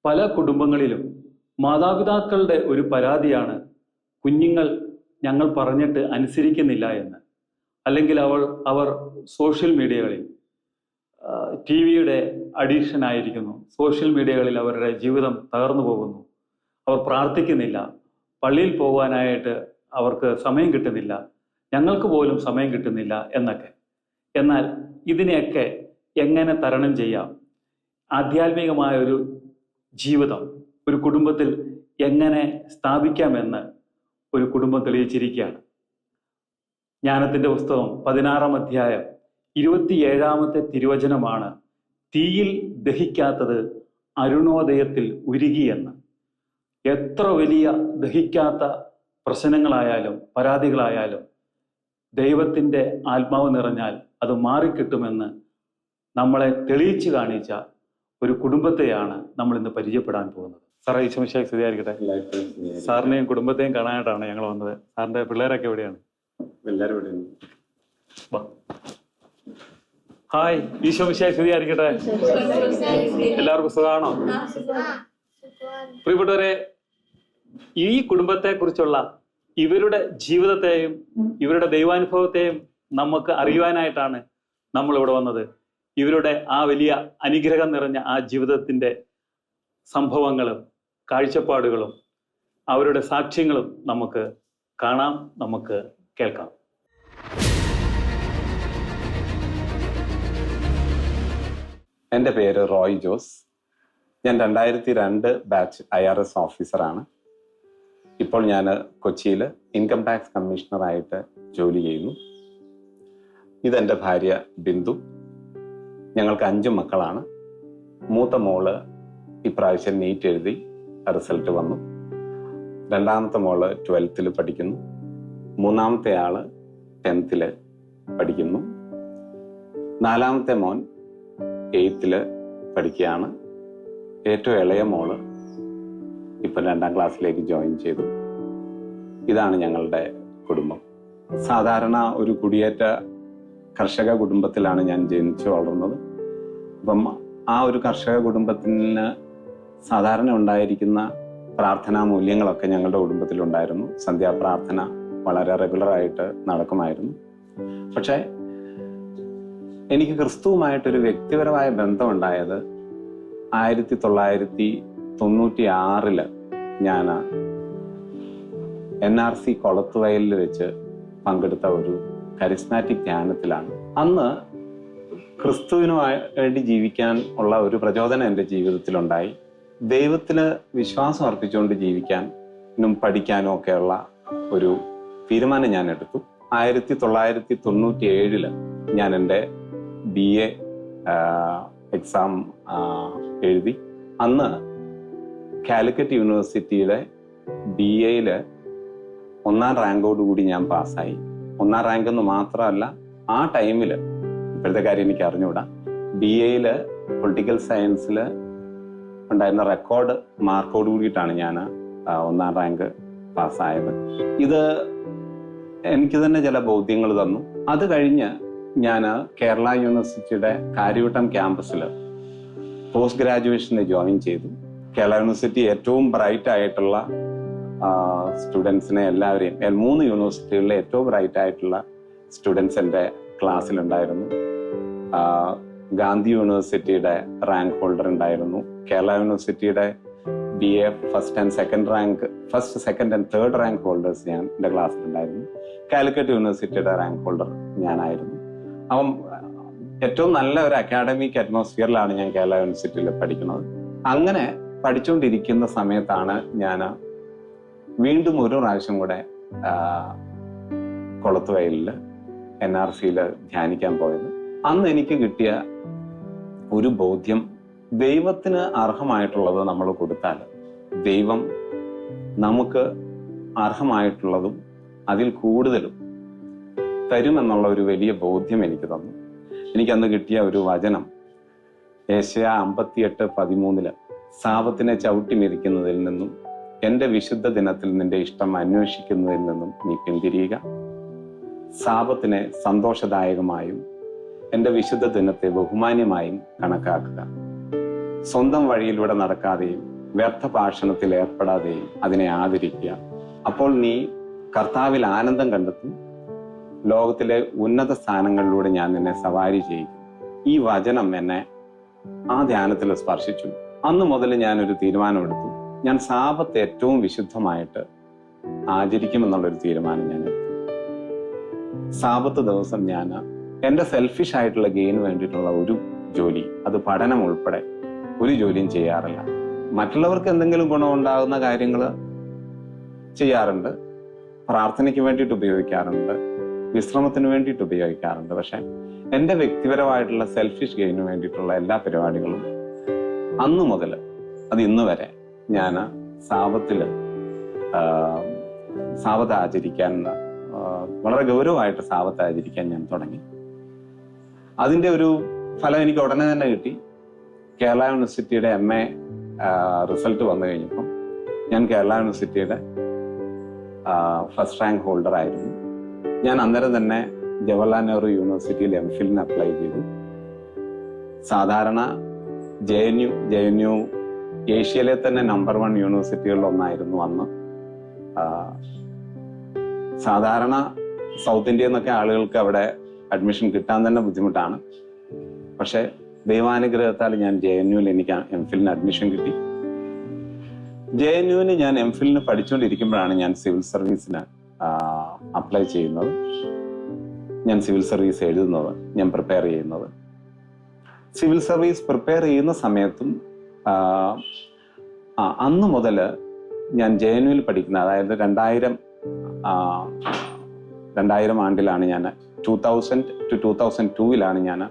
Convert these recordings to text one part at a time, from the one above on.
പല കുടുംബങ്ങളിലും മാതാപിതാക്കളുടെ ഒരു പരാതിയാണ് കുഞ്ഞുങ്ങൾ ഞങ്ങൾ പറഞ്ഞിട്ട് അനുസരിക്കുന്നില്ല എന്ന്. അല്ലെങ്കിൽ അവർ സോഷ്യൽ മീഡിയകളിൽ ടി വിയുടെ അഡിക്ഷൻ ആയിരിക്കുന്നു. സോഷ്യൽ മീഡിയകളിൽ അവരുടെ ജീവിതം തകർന്നു പോകുന്നു. അവർ പ്രാർത്ഥിക്കുന്നില്ല. പള്ളിയിൽ പോകാനായിട്ട് അവർക്ക് സമയം കിട്ടുന്നില്ല. ഞങ്ങൾക്ക് പോലും സമയം കിട്ടുന്നില്ല എന്നൊക്കെ. എന്നാൽ ഇതിനെയൊക്കെ എങ്ങനെ തരണം ചെയ്യാം? ആധ്യാത്മികമായ ഒരു ജീവിതം ഒരു കുടുംബത്തിൽ എങ്ങനെ സ്ഥാപിക്കാമെന്ന് ഒരു കുടുംബം തെളിയിച്ചിരിക്കുകയാണ്. ജ്ഞാനത്തിൻ്റെ പുസ്തകം 16-ാം അധ്യായം 27-ാമത്തെ തിരുവചനമാണ് തീയിൽ ദഹിക്കാത്തത് അരുണോദയത്തിൽ ഉരുകിയെന്ന്. എത്ര വലിയ ദഹിക്കാത്ത പ്രശ്നങ്ങളായാലും പരാതികളായാലും ദൈവത്തിൻ്റെ ആത്മാവ് നിറഞ്ഞാൽ അത് മാറിക്കിട്ടുമെന്ന് നമ്മളെ തെളിയിച്ചു കാണിച്ച ഒരു കുടുംബത്തെയാണ് നമ്മൾ ഇന്ന് പരിചയപ്പെടാൻ പോകുന്നത്. സാറേ, ഈശോ മിശിഹായ്ക്ക് സ്തുതിയായിരിക്കട്ടെ. സാറിനെയും കുടുംബത്തെയും കാണാനായിട്ടാണ് ഞങ്ങൾ വന്നത്. സാറിന്റെ പിള്ളേരൊക്കെ എവിടെയാണ്? ഹായ്, ഈശോ മിശിഹായ്ക്ക് സ്തുതിയായിരിക്കട്ടെ. എല്ലാവർക്കും സുഖമാണോ? പ്രിയപ്പെട്ടവരെ, ഈ കുടുംബത്തെ കുറിച്ചുള്ള ഇവരുടെ ജീവിതത്തെയും ഇവരുടെ ദൈവാനുഭവത്തെയും നമുക്ക് അറിയുവാനായിട്ടാണ് നമ്മൾ ഇവിടെ വന്നത്. ഇവരുടെ ആ വലിയ അനുഗ്രഹം നിറഞ്ഞ ആ ജീവിതത്തിന്റെ സംഭവങ്ങളും കാഴ്ചപ്പാടുകളും അവരുടെ സാക്ഷ്യങ്ങളും നമുക്ക് കാണാം, നമുക്ക് കേൾക്കാം. എൻ്റെ പേര് റോയ് ജോസ്. ഞാൻ 2002 ബാച്ച് IRS ഓഫീസറാണ്. ഇപ്പോൾ ഞാൻ കൊച്ചിയിൽ ഇൻകം ടാക്സ് കമ്മീഷണറായിട്ട് ജോലി ചെയ്യുന്നു. ഇതെൻ്റെ ഭാര്യ ബിന്ദു. ഞങ്ങൾക്ക് 5 മക്കളാണ്. മൂത്ത മോള് ഇപ്രാവശ്യം നീറ്റ് എഴുതി റിസൾട്ട് വന്നു. രണ്ടാമത്തെ മോള് 12th പഠിക്കുന്നു. മൂന്നാമത്തെ ആള് 10th പഠിക്കുന്നു. നാലാമത്തെ മോൻ 8th പഠിക്കുകയാണ്. ഏറ്റവും ഇളയ മോള് ഇപ്പം 2ാം ക്ലാസ്സിലേക്ക് ജോയിൻ ചെയ്തു. ഇതാണ് ഞങ്ങളുടെ കുടുംബം. സാധാരണ ഒരു കുടിയേറ്റ കർഷക കുടുംബത്തിലാണ് ഞാൻ ജനിച്ചു വളർന്നത്. അപ്പം ആ ഒരു കർഷക കുടുംബത്തിന് സാധാരണ ഉണ്ടായിരിക്കുന്ന പ്രാർത്ഥനാ മൂല്യങ്ങളൊക്കെ ഞങ്ങളുടെ കുടുംബത്തിലുണ്ടായിരുന്നു. സന്ധ്യാപ്രാർത്ഥന വളരെ റെഗുലറായിട്ട് നടക്കുമായിരുന്നു. പക്ഷേ എനിക്ക് ക്രിസ്തുവുമായിട്ടൊരു വ്യക്തിപരമായ ബന്ധമുണ്ടായത് 1996 ഞാൻ NRC കൊളത്തുവയലിൽ വെച്ച് പങ്കെടുത്ത ഒരു കരിസ്മാറ്റിക് ധ്യാനത്തിലാണ്. അന്ന് ക്രിസ്തുവിനു വേണ്ടി ജീവിക്കാൻ ഉള്ള ഒരു പ്രചോദനം എൻ്റെ ജീവിതത്തിലുണ്ടായി. ദൈവത്തിന് വിശ്വാസം അർപ്പിച്ചുകൊണ്ട് ജീവിക്കാനും പഠിക്കാനും ഒക്കെയുള്ള ഒരു തീരുമാനം ഞാൻ എടുത്തു. 1997 ഞാൻ എൻ്റെ BA എക്സാം എഴുതി. അന്ന് കാലിക്കറ്റ് യൂണിവേഴ്സിറ്റിയുടെ BA-യിൽ 1ാം റാങ്കോടുകൂടി ഞാൻ പാസ്സായി. 1ാം റാങ്ക് എന്ന് മാത്രമല്ല, ആ ടൈമിൽ ഇപ്പോഴത്തെ കാര്യം എനിക്ക് അറിഞ്ഞുകൂടാ, BA-യിൽ പൊളിറ്റിക്കൽ സയൻസിൽ ഉണ്ടായിരുന്ന റെക്കോർഡ് മാർക്കോട് കൂടിയിട്ടാണ് ഞാൻ 1ാം റാങ്ക് പാസ്സായത്. ഇത് എനിക്ക് തന്നെ ചില ബോധ്യങ്ങൾ തന്നു. അത് കഴിഞ്ഞ് ഞാൻ കേരള യൂണിവേഴ്സിറ്റിയുടെ കാര്യവട്ടം ക്യാമ്പസിൽ പോസ്റ്റ് ഗ്രാജുവേഷന് ജോയിൻ ചെയ്തു. കേരള യൂണിവേഴ്സിറ്റി ഏറ്റവും ബ്രൈറ്റ് ആയിട്ടുള്ള സ്റ്റുഡൻസിനെ എല്ലാവരെയും 3 യൂണിവേഴ്സിറ്റികളിലെ ഏറ്റവും ബ്രൈറ്റ് ആയിട്ടുള്ള സ്റ്റുഡൻസ് എൻ്റെ ക്ലാസ്സിലുണ്ടായിരുന്നു. ഗാന്ധി യൂണിവേഴ്സിറ്റിയുടെ റാങ്ക് ഹോൾഡർ ഉണ്ടായിരുന്നു. കേരള യൂണിവേഴ്സിറ്റിയുടെ BA first, second and third rank holders ഞാൻ എൻ്റെ ക്ലാസ്സിലുണ്ടായിരുന്നു. കാലിക്കറ്റ് യൂണിവേഴ്സിറ്റിയുടെ റാങ്ക് ഹോൾഡർ ഞാനായിരുന്നു. അപ്പം ഏറ്റവും നല്ല ഒരു അക്കാഡമിക് അറ്റ്മോസ്ഫിയറിലാണ് ഞാൻ കേരള യൂണിവേഴ്സിറ്റിയിൽ പഠിക്കുന്നത്. അങ്ങനെ പഠിച്ചുകൊണ്ടിരിക്കുന്ന സമയത്താണ് ഞാൻ വീണ്ടും ഒരു പ്രാവശ്യം കൂടെ കൊളത്തുവയലിൽ NRC-യിൽ ധ്യാനിക്കാൻ പോയത്. അന്ന് എനിക്ക് കിട്ടിയ ഒരു ബോധ്യം, ദൈവത്തിന് അർഹമായിട്ടുള്ളത് നമ്മൾ കൊടുത്താൽ ദൈവം നമുക്ക് അർഹമായിട്ടുള്ളതും അതിൽ കൂടുതലും തരുമെന്നുള്ള ഒരു വലിയ ബോധ്യം എനിക്ക് തന്നു. എനിക്കന്ന് കിട്ടിയ ഒരു വചനം യെശയ്യാ 58:13 സാപത്തിനെ ചവിട്ടി മെതിക്കുന്നതിൽ നിന്നും എൻ്റെ വിശുദ്ധ ദിനത്തിൽ നിന്റെ ഇഷ്ടം അന്വേഷിക്കുന്നതിൽ നിന്നും നീ പിന്തിരിയുക. സാപത്തിനെ സന്തോഷദായകമായും എൻ്റെ വിശുദ്ധ ദിനത്തെ ബഹുമാന്യമായും കണക്കാക്കുക. സ്വന്തം വഴിയിലൂടെ നടക്കാതെയും വ്യർത്ഥ ഭാഷണത്തിൽ ഏർപ്പെടാതെയും അതിനെ ആദരിക്കുക. അപ്പോൾ നീ കർത്താവിൽ ആനന്ദം കണ്ടെത്തും. ലോകത്തിലെ ഉന്നത സ്ഥാനങ്ങളിലൂടെ ഞാൻ നിന്നെ സവാരി ചെയ്യും. ഈ വചനം എന്നെ ആ ധ്യാനത്തിൽ സ്പർശിച്ചു. അന്ന് മുതൽ ഞാനൊരു തീരുമാനമെടുത്തു. ഞാൻ സാബത്ത് ഏറ്റവും വിശുദ്ധമായിട്ട് ആചരിക്കുമെന്നുള്ളൊരു തീരുമാനം ഞാൻ എടുത്തു. സാബത്ത് ദിവസം ഞാൻ എൻ്റെ സെൽഫിഷ് ആയിട്ടുള്ള ഗെയിന് വേണ്ടിയിട്ടുള്ള ഒരു ജോലി, അത് പഠനം ഉൾപ്പെടെ ഒരു ജോലിയും ചെയ്യാറില്ല. മറ്റുള്ളവർക്ക് എന്തെങ്കിലും ഗുണമുണ്ടാകുന്ന കാര്യങ്ങൾ ചെയ്യാറുണ്ട്, പ്രാർത്ഥനയ്ക്ക് വേണ്ടിയിട്ട് ഉപയോഗിക്കാറുണ്ട്, വിശ്രമത്തിന് വേണ്ടിയിട്ട് ഉപയോഗിക്കാറുണ്ട്. പക്ഷെ എൻ്റെ വ്യക്തിപരമായിട്ടുള്ള സെൽഫിഷ് ഗെയിന് വേണ്ടിയിട്ടുള്ള എല്ലാ പരിപാടികളും അന്ന് മുതൽ അത് ഇന്ന് വരെ ഞാൻ സാബത്ത് ആചരിക്കാൻ, വളരെ ഗൗരവമായിട്ട് സാബത്ത് ആചരിക്കാൻ ഞാൻ തുടങ്ങി. അതിൻ്റെ ഒരു ഫലം എനിക്ക് ഉടനെ തന്നെ കിട്ടി. കേരള യൂണിവേഴ്സിറ്റിയുടെ MA റിസൾട്ട് വന്നു കഴിഞ്ഞപ്പം ഞാൻ കേരള യൂണിവേഴ്സിറ്റിയുടെ ഫസ്റ്റ് റാങ്ക് ഹോൾഡർ ആയിരുന്നു. ഞാൻ അന്നേരം തന്നെ ജവഹർലാൽ നെഹ്റു യൂണിവേഴ്സിറ്റിയിൽ MPhilന് അപ്ലൈ ചെയ്തു. സാധാരണ JNU ഏഷ്യയിലെ തന്നെ നമ്പർ 1 യൂണിവേഴ്സിറ്റികളിൽ ഒന്നായിരുന്നു അന്ന്. സാധാരണ സൗത്ത് ഇന്ത്യയിൽ നിന്നൊക്കെ ആളുകൾക്ക് അവിടെ അഡ്മിഷൻ കിട്ടാൻ തന്നെ ബുദ്ധിമുട്ടാണ്. പക്ഷെ ദൈവാനുഗ്രഹത്താൽ ഞാൻ JNUവിൽ എനിക്ക് MPhilന് അഡ്മിഷൻ കിട്ടി. JNUവിന് ഞാൻ MPhilന് പഠിച്ചുകൊണ്ടിരിക്കുമ്പോഴാണ് ഞാൻ സിവിൽ സർവീസിന് അപ്ലൈ ചെയ്യുന്നത്, ഞാൻ സിവിൽ സർവീസ് എഴുതുന്നത്, ഞാൻ പ്രിപ്പയർ ചെയ്യുന്നത്. സിവിൽ സർവീസ് പ്രിപ്പയർ ചെയ്യുന്ന സമയത്തും അന്ന് മുതൽ ഞാൻ JNUവിൽ പഠിക്കുന്നത്, അതായത് 2000 ആണ്ടിലാണ് ഞാൻ 2000 to 2002 ഞാൻ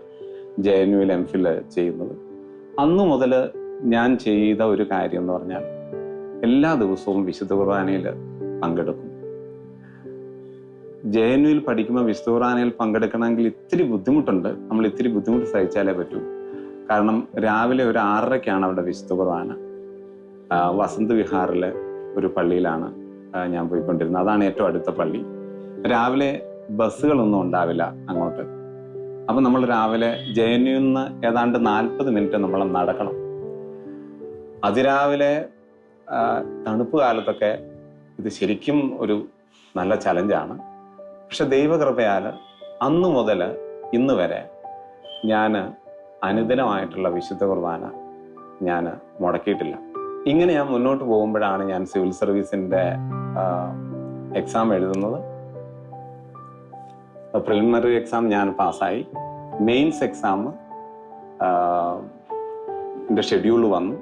JNUവിൽ MPhil ചെയ്യുന്നത്. അന്നു മുതൽ ഞാൻ ചെയ്ത ഒരു കാര്യം എന്ന് പറഞ്ഞാൽ എല്ലാ ദിവസവും വിശുദ്ധ കുർബാനയിൽ പങ്കെടുക്കും. JNUവിൽ പഠിക്കുമ്പോൾ വിശുദ്ധ കുർബാനയിൽ പങ്കെടുക്കണമെങ്കിൽ ഇത്തിരി ബുദ്ധിമുട്ടുണ്ട്. നമ്മൾ ഇത്തിരി ബുദ്ധിമുട്ട് സഹിച്ചാലേ പറ്റൂ. കാരണം രാവിലെ ഒരു 6:30 അവിടെ വിശുദ്ധ കുർബാന. വസന്ത് വിഹാറിലെ ഒരു പള്ളിയിലാണ് ഞാൻ പോയിക്കൊണ്ടിരുന്നത്. അതാണ് ഏറ്റവും അടുത്ത പള്ളി. രാവിലെ ബസ്സുകളൊന്നും ഉണ്ടാവില്ല അങ്ങോട്ട്. അപ്പം നമ്മൾ രാവിലെ JNUവിൽ നിന്ന് ഏതാണ്ട് 40 മിനിറ്റ് നമ്മൾ നടക്കണം. അതിരാവിലെ തണുപ്പ് കാലത്തൊക്കെ ഇത് ശരിക്കും ഒരു നല്ല ചലഞ്ചാണ്. പക്ഷെ ദൈവകൃപയാൽ അന്ന് മുതൽ ഇന്ന് വരെ ഞാൻ അനുദിനമായിട്ടുള്ള വിശുദ്ധ കുർബാന ഞാൻ മുടക്കിയിട്ടില്ല. ഇങ്ങനെ ഞാൻ മുന്നോട്ട് പോകുമ്പോഴാണ് ഞാൻ സിവിൽ സർവീസിന്റെ എക്സാം എഴുതുന്നത്. പ്രിലിമിനറി എക്സാം ഞാൻ പാസ്സായി. മെയിൻസ് എക്സാം എൻ്റെ ഷെഡ്യൂൾ വന്നു.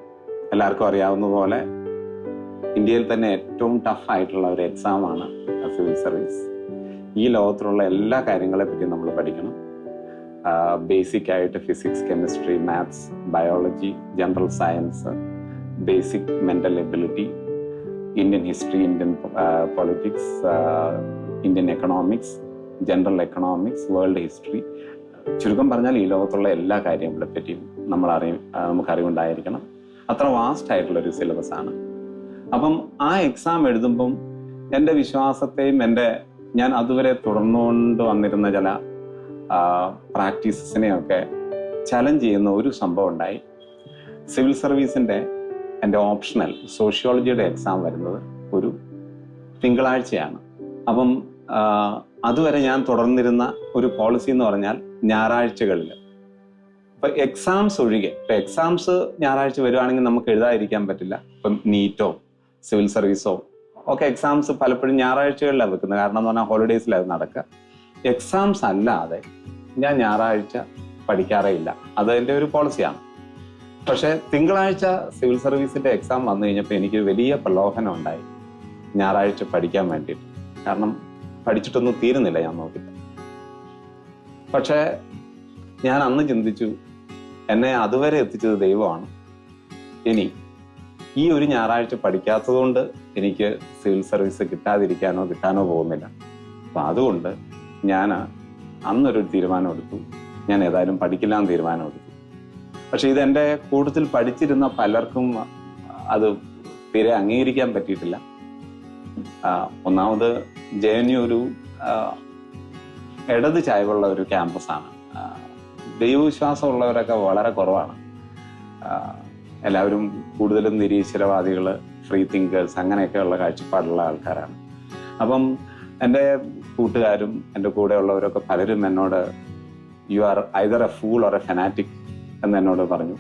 എല്ലാവർക്കും അറിയാവുന്ന പോലെ ഇന്ത്യയിൽ തന്നെ ഏറ്റവും ടഫ് ആയിട്ടുള്ള ഒരു എക്സാമാണ് സിവിൽ സർവീസ്. ഈ ലോകത്തിലുള്ള എല്ലാ കാര്യങ്ങളെ പറ്റി നമ്മൾ പഠിക്കണം. ബേസിക് ആയിട്ട് physics, chemistry, maths, biology, general science, basic mental ability, Indian history, Indian politics, Indian economics, general economics, world history. ചുരുക്കം പറഞ്ഞാൽ ഈ ലോകത്തുള്ള എല്ലാ കാര്യങ്ങളെ പറ്റിയും നമുക്ക് അറിവുണ്ടായിരിക്കണം. അത്ര വാസ്റ്റ് ആയിട്ടുള്ളൊരു സിലബസ് ആണ്. അപ്പം ആ എക്സാം എഴുതുമ്പം എൻ്റെ വിശ്വാസത്തെയും ഞാൻ അതുവരെ തുടർന്നുകൊണ്ട് വന്നിരുന്ന ചില പ്രാക്ടീസസിനെയൊക്കെ ചലഞ്ച് ചെയ്യുന്ന ഒരു സംഭവം ഉണ്ടായി. സിവിൽ സർവീസിൻ്റെ എൻ്റെ ഓപ്ഷണൽ സോഷ്യോളജിയുടെ എക്സാം വരുന്നത് ഒരു തിങ്കളാഴ്ചയാണ്. അപ്പം അതുവരെ ഞാൻ തുടർന്നിരുന്ന ഒരു പോളിസി എന്ന് പറഞ്ഞാൽ ഞായറാഴ്ചകളിൽ, ഇപ്പൊ എക്സാംസ് ഒഴികെ, ഇപ്പൊ എക്സാംസ് ഞായറാഴ്ച വരുവാണെങ്കിൽ നമുക്ക് എഴുതാതിരിക്കാൻ പറ്റില്ല. ഇപ്പം നീറ്റോ സിവിൽ സർവീസോ ഒക്കെ എക്സാംസ് പലപ്പോഴും ഞായറാഴ്ചകളിലാണ് വെക്കുന്നത്. കാരണം എന്ന് പറഞ്ഞാൽ ഹോളിഡേയ്സിലാണ് നടക്കുക. എക്സാംസ് അല്ലാതെ ഞാൻ ഞായറാഴ്ച പഠിക്കാറേ ഇല്ല. അത് എൻ്റെ ഒരു പോളിസിയാണ്. പക്ഷെ തിങ്കളാഴ്ച സിവിൽ സർവീസിന്റെ എക്സാം വന്നു കഴിഞ്ഞപ്പോൾ എനിക്ക് വലിയ പ്രലോഭനം ഉണ്ടായി ഞായറാഴ്ച പഠിക്കാൻ വേണ്ടിയിട്ട്. കാരണം പഠിച്ചിട്ടൊന്നും തീരുന്നില്ല ഞാൻ നോക്കിയിട്ട്. പക്ഷെ ഞാൻ അന്ന് ചിന്തിച്ചു, എന്നെ അതുവരെ എത്തിച്ചത് ദൈവമാണ്. ഇനി ഈ ഒരു ഞായറാഴ്ച പഠിക്കാത്തത് കൊണ്ട് എനിക്ക് സിവിൽ സർവീസ് കിട്ടാനോ പോകുന്നില്ല. അപ്പം അതുകൊണ്ട് ഞാൻ അന്നൊരു തീരുമാനം എടുത്തു. ഞാൻ ഏതായാലും പഠിക്കില്ലാന്ന് തീരുമാനം എടുത്തു. പക്ഷെ ഇതെൻ്റെ കൂടുതൽ പഠിച്ചിരുന്ന പലർക്കും അത് തീരെ അംഗീകരിക്കാൻ പറ്റിയിട്ടില്ല. ഒന്നാമത് JNU ഒരു ഇടത് ചായ്വുള്ള ഒരു ക്യാമ്പസാണ്. ദൈവവിശ്വാസമുള്ളവരൊക്കെ വളരെ കുറവാണ്. എല്ലാവരും കൂടുതലും നിരീശ്വരവാദികൾ, ഫ്രീ തിങ്കേഴ്സ്, അങ്ങനെയൊക്കെയുള്ള കാഴ്ചപ്പാടുള്ള ആൾക്കാരാണ്. അപ്പം എൻ്റെ കൂട്ടുകാരും എൻ്റെ കൂടെ ഉള്ളവരൊക്കെ പലരും എന്നോട് you are either a fool or a fanatic എന്ന് എന്നോട് പറഞ്ഞു.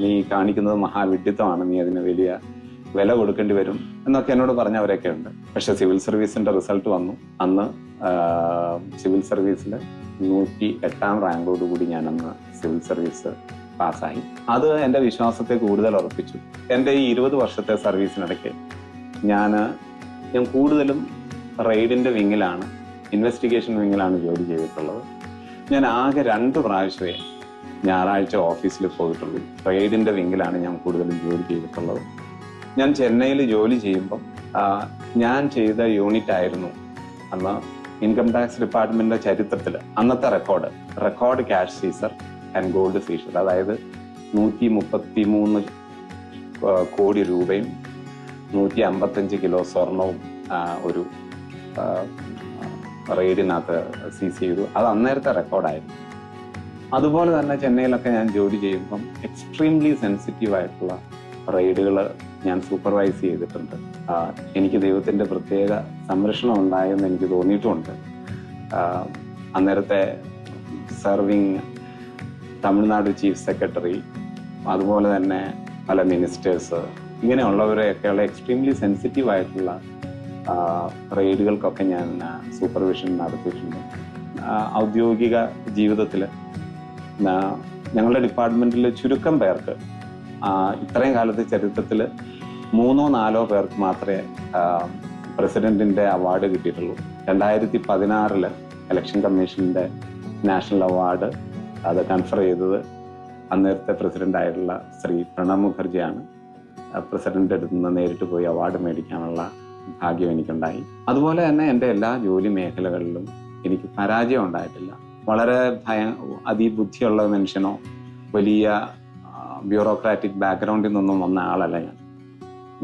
നീ കാണിക്കുന്നത് മഹാവിഡ്ഢിത്തമാണ്, നീ അതിന് വലിയ വില കൊടുക്കേണ്ടി വരും എന്നൊക്കെ എന്നോട് പറഞ്ഞവരൊക്കെ ഉണ്ട്. പക്ഷെ സിവിൽ സർവീസിന്റെ റിസൾട്ട് വന്നു. അന്ന് സിവിൽ സർവീസിൽ 108ാം റാങ്കോടുകൂടി ഞാൻ അന്ന് സിവിൽ സർവീസ് പാസ്സായി. അത് എൻ്റെ വിശ്വാസത്തെ കൂടുതൽ ഉറപ്പിച്ചു. എൻ്റെ ഈ 20 വർഷത്തെ സർവീസിനിടയ്ക്ക് ഞാൻ കൂടുതലും റെയ്ഡിൻ്റെ വിങ്ങിലാണ്, ഇൻവെസ്റ്റിഗേഷൻ വിങ്ങിലാണ് ജോലി ചെയ്തിട്ടുള്ളത്. ഞാൻ ആകെ 2 പ്രാവശ്യമേ ഞായറാഴ്ച ഓഫീസിൽ പോയിട്ടുള്ളൂ. റെയ്ഡിൻ്റെ വിങ്ങിലാണ് ഞാൻ കൂടുതലും ജോലി ചെയ്തിട്ടുള്ളത്. ഞാൻ ചെന്നൈയിൽ ജോലി ചെയ്യുമ്പം ഞാൻ ചെയ്ത യൂണിറ്റ് ആയിരുന്നു അന്ന് ഇൻകം ടാക്സ് ഡിപ്പാർട്ട്മെന്റിന്റെ ചരിത്രത്തിൽ അന്നത്തെ record cash seizure and gold seizure. അതായത് 133 കോടി രൂപയും 155 കിലോ സ്വർണവും ഒരു റെയ്ഡിനകത്ത് സീസ് ചെയ്തു. അത് അന്നേരത്തെ റെക്കോർഡായിരുന്നു. അതുപോലെ തന്നെ ചെന്നൈയിലൊക്കെ ഞാൻ ജോലി ചെയ്യുമ്പം എക്സ്ട്രീംലി സെൻസിറ്റീവ് ആയിട്ടുള്ള റെയ്ഡുകൾ ഞാൻ സൂപ്പർവൈസ് ചെയ്തിട്ടുണ്ട്. എനിക്ക് ദൈവത്തിൻ്റെ പ്രത്യേക സംരക്ഷണം ഉണ്ടായെന്ന് എനിക്ക് തോന്നിയിട്ടുമുണ്ട്. അന്നേരത്തെ സർവിങ് തമിഴ്നാട് ചീഫ് സെക്രട്ടറി, അതുപോലെ തന്നെ പല മിനിസ്റ്റേഴ്സ്, ഇങ്ങനെയുള്ളവരെയൊക്കെയുള്ള എക്സ്ട്രീംലി സെൻസിറ്റീവ് ആയിട്ടുള്ള റെയ്ഡുകൾക്കൊക്കെ ഞാൻ സൂപ്പർവിഷൻ നടത്തിയിട്ടുണ്ട്. ഔദ്യോഗിക ജീവിതത്തിൽ ഞങ്ങളുടെ ഡിപ്പാർട്ട്മെന്റിൽ ചുരുക്കം പേർക്ക്, ഇത്രയും കാലത്തെ ചരിത്രത്തിൽ 3-4 പേർക്ക് മാത്രമേ പ്രസിഡന്റിന്റെ അവാർഡ് കിട്ടിയിട്ടുള്ളൂ. 2016 ഇലക്ഷൻ കമ്മീഷന്റെ നാഷണൽ അവാർഡ് അത് കൺഫർ ചെയ്തത് അന്നേരത്തെ പ്രസിഡന്റ് ആയിട്ടുള്ള ശ്രീ പ്രണബ് മുഖർജിയാണ്. പ്രസിഡന്റ് അടുത്ത് നിന്ന് നേരിട്ട് പോയി അവാർഡ് മേടിക്കാനുള്ള ഭാഗ്യം എനിക്കുണ്ടായി. അതുപോലെ തന്നെ എൻ്റെ എല്ലാ ജോലി മേഖലകളിലും എനിക്ക് പരാജയം ഉണ്ടായിട്ടില്ല. വളരെ അതിബുദ്ധിയുള്ള മനുഷ്യനോ വലിയ ബ്യൂറോക്രാറ്റിക് ബാക്ക്ഗ്രൗണ്ടിൽ നിന്നും വന്ന ആളല്ല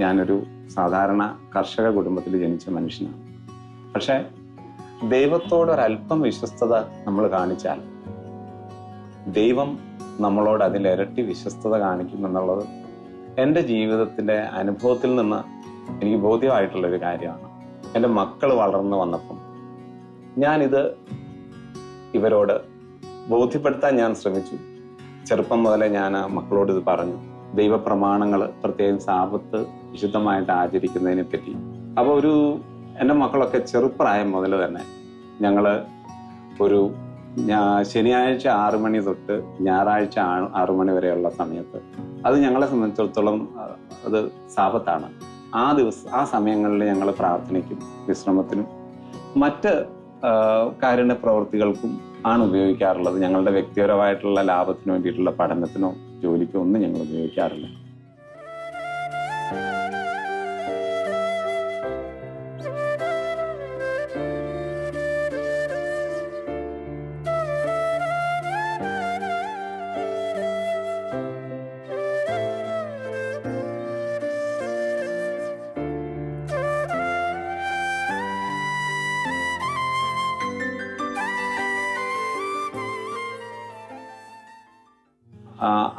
ഞാനൊരു സാധാരണ കർഷക കുടുംബത്തിൽ ജനിച്ച മനുഷ്യനാണ്. പക്ഷെ ദൈവത്തോടൊരല്പം വിശ്വസ്തത നമ്മൾ കാണിച്ചാൽ ദൈവം നമ്മളോട് അതിലിരട്ടി വിശ്വസ്തത കാണിക്കുമെന്നുള്ളത് എൻ്റെ ജീവിതത്തിൻ്റെ അനുഭവത്തിൽ നിന്ന് എനിക്ക് ബോധ്യമായിട്ടുള്ളൊരു കാര്യമാണ്. എൻ്റെ മക്കൾ വളർന്നു വന്നപ്പം ഞാനിത് ഇവരോട് ബോധ്യപ്പെടുത്താൻ ഞാൻ ശ്രമിച്ചു. ചെറുപ്പം മുതലേ ഞാൻ മക്കളോട് ഇത് പറഞ്ഞു. ദൈവപ്രമാണങ്ങൾ, പ്രത്യേകം സാബത്ത് വിശുദ്ധമായിട്ട് ആചരിക്കുന്നതിനെ പറ്റി. അപ്പോൾ എൻ്റെ മക്കളൊക്കെ ചെറുപ്രായം മുതൽ തന്നെ ഞങ്ങൾ ശനിയാഴ്ച 6 മണി തൊട്ട് ഞായറാഴ്ച 6 മണി വരെയുള്ള സമയത്ത്, അത് ഞങ്ങളെ സംബന്ധിച്ചിടത്തോളം അത് സാബത്താണ്. ആ സമയങ്ങളിൽ ഞങ്ങൾ പ്രാർത്ഥനയ്ക്കും വിശ്രമത്തിനും മറ്റ് കാരുണ്യ പ്രവൃത്തികൾക്കും ആണ് ഉപയോഗിക്കാറുള്ളത്. ഞങ്ങളുടെ വ്യക്തിപരമായിട്ടുള്ള ലാഭത്തിന് വേണ്ടിയിട്ടുള്ള പഠനത്തിനോ ജോലിക്കോ ഒന്നും ഞങ്ങൾ ഉപയോഗിക്കാറില്ല.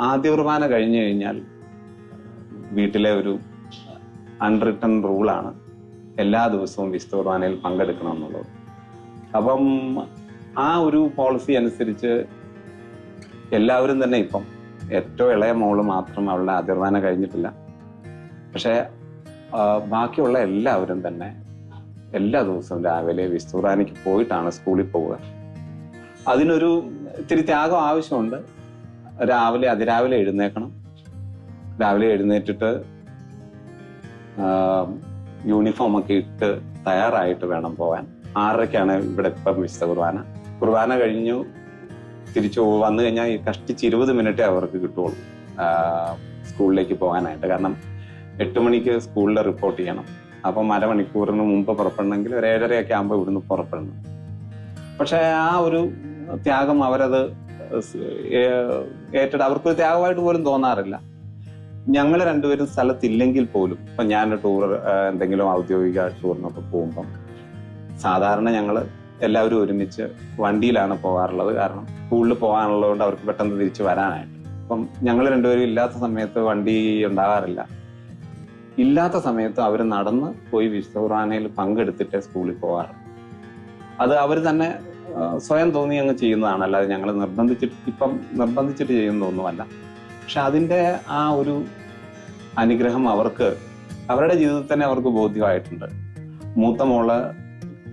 ആദ്യ കുർബാന കഴിഞ്ഞു കഴിഞ്ഞാൽ വീട്ടിലെ ഒരു അൺറിട്ടൺ റൂളാണ് എല്ലാ ദിവസവും വിശുദ്ധ കുർബാനയിൽ പങ്കെടുക്കണം എന്നുള്ളത്. അപ്പം ആ ഒരു പോളിസി അനുസരിച്ച് എല്ലാവരും തന്നെ, ഇപ്പം ഏറ്റവും ഇളയ മോള് മാത്രം അവളുടെ ആദ്യ കുർബാന കഴിഞ്ഞിട്ടില്ല, പക്ഷെ ബാക്കിയുള്ള എല്ലാവരും തന്നെ എല്ലാ ദിവസവും രാവിലെ വിശുദ്ധ കുർബാനയ്ക്ക് പോയിട്ടാണ് സ്കൂളിൽ പോവുക. അതിനൊരു ഇത്തിരി ത്യാഗം ആവശ്യമുണ്ട്. അതിരാവിലെ എഴുന്നേക്കണം. രാവിലെ എഴുന്നേറ്റിട്ട് യൂണിഫോം ഒക്കെ ഇട്ട് തയ്യാറായിട്ട് വേണം പോകാൻ. 6:30 ഇവിടെ ഇപ്പം വിശുദ്ധ കുർബാന കഴിഞ്ഞു തിരിച്ചു വന്നു കഴിഞ്ഞാൽ കഷ്ടിച്ച് 20 മിനിറ്റേ അവർക്ക് കിട്ടുള്ളൂ സ്കൂളിലേക്ക് പോകാനായിട്ട്. കാരണം 8 മണിക്ക് സ്കൂളിൽ റിപ്പോർട്ട് ചെയ്യണം. അപ്പം അരമണിക്കൂറിന് മുമ്പ് പുറപ്പെടണമെങ്കിൽ ഒരു 7:30 ആകുമ്പോൾ ഇവിടുന്ന് പുറപ്പെടണം. പക്ഷെ ആ ഒരു ത്യാഗം അവരത് അവർക്കൊരു ത്യാഗമായിട്ട് പോലും തോന്നാറില്ല. ഞങ്ങൾ രണ്ടുപേരും സ്ഥലത്തില്ലെങ്കിൽ പോലും, ഇപ്പം ഞാൻ ടൂർ എന്തെങ്കിലും ഔദ്യോഗിക ടൂറിനൊക്കെ പോകുമ്പം സാധാരണ ഞങ്ങൾ എല്ലാവരും ഒരുമിച്ച് വണ്ടിയിലാണ് പോകാറുള്ളത്. കാരണം സ്കൂളിൽ പോകാനുള്ളത് കൊണ്ട് അവർക്ക് പെട്ടെന്ന് തിരിച്ച് വരാനായിട്ട്. ഇപ്പം ഞങ്ങൾ രണ്ടുപേരും ഇല്ലാത്ത സമയത്ത് വണ്ടി ഉണ്ടാകാറില്ല. ഇല്ലാത്ത സമയത്ത് അവർ നടന്ന് പോയി വിശുദ്ധ കുർബാനയിൽ പങ്കെടുത്തിട്ട് സ്കൂളിൽ പോകാറ്. അത് അവർ തന്നെ സ്വയം തോന്നി അങ്ങ് ചെയ്യുന്നതാണ്, അല്ലാതെ ഞങ്ങൾ നിർബന്ധിച്ചിട്ട് ചെയ്യുന്നതൊന്നുമല്ല. പക്ഷെ അതിൻ്റെ ആ ഒരു അനുഗ്രഹം അവർക്ക് അവരുടെ ജീവിതത്തിൽ തന്നെ അവർക്ക് ബോധ്യമായിട്ടുണ്ട്. മൂത്ത മോള്